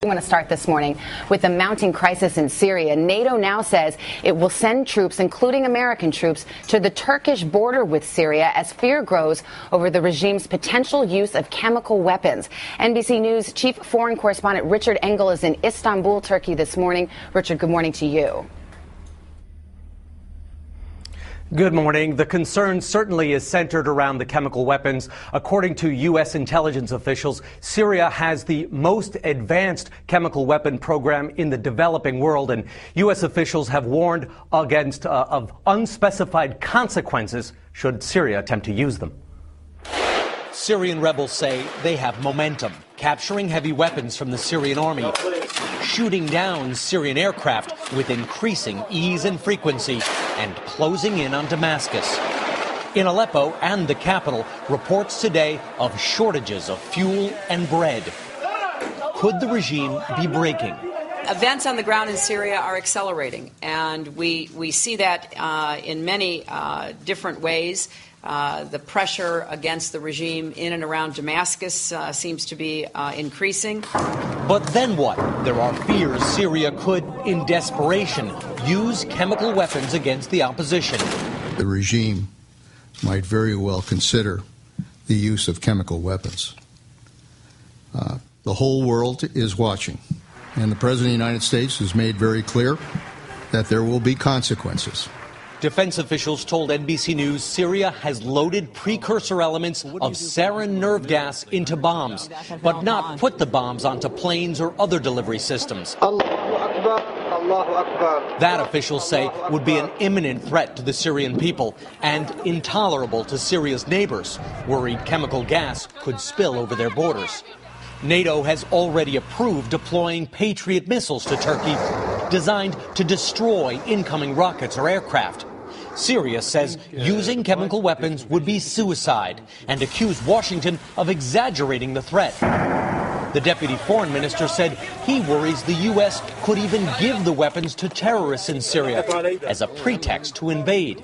We want to start this morning with the mounting crisis in Syria. NATO now says it will send troops, including American troops, to the Turkish border with Syria as fear grows over the regime's potential use of chemical weapons. NBC News chief foreign correspondent Richard Engel is in Istanbul, Turkey this morning. Richard, good morning to you. Good morning. The concern certainly is centered around the chemical weapons. According to U.S. intelligence officials, Syria has the most advanced chemical weapon program in the developing world, and U.S. officials have warned against of unspecified consequences should Syria attempt to use them. Syrian rebels say they have momentum, capturing heavy weapons from the Syrian army, shooting down Syrian aircraft with increasing ease and frequency, and closing in on Damascus. In Aleppo and the capital, reports today of shortages of fuel and bread. Could the regime be breaking? Events on the ground in Syria are accelerating, and we see that in many different ways. The pressure against the regime in and around Damascus seems to be increasing. But then what? There are fears Syria could, in desperation, use chemical weapons against the opposition. The regime might very well consider the use of chemical weapons. The whole world is watching, and the President of the United States has made very clear that there will be consequences. Defense officials told NBC News Syria has loaded precursor elements of sarin nerve gas into bombs, but not put the bombs onto planes or other delivery systems. That, officials say, would be an imminent threat to the Syrian people and intolerable to Syria's neighbors, worried chemical gas could spill over their borders. NATO has already approved deploying Patriot missiles to Turkey, designed to destroy incoming rockets or aircraft. Syria says using chemical weapons would be suicide and accused Washington of exaggerating the threat. The deputy foreign minister said he worries the U.S. could even give the weapons to terrorists in Syria as a pretext to invade.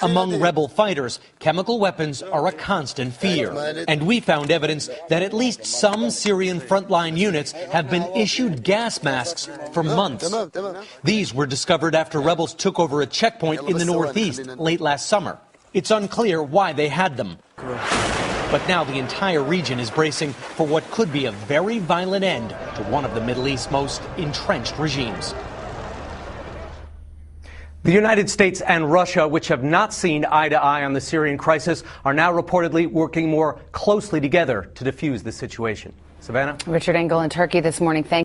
Among rebel fighters, chemical weapons are a constant fear. And we found evidence that at least some Syrian frontline units have been issued gas masks for months. These were discovered after rebels took over a checkpoint in the northeast late last summer. It's unclear why they had them. But now the entire region is bracing for what could be a very violent end to one of the Middle East's most entrenched regimes. The United States and Russia, which have not seen eye to eye on the Syrian crisis, are now reportedly working more closely together to defuse the situation. Savannah? Richard Engel in Turkey this morning. Thank you.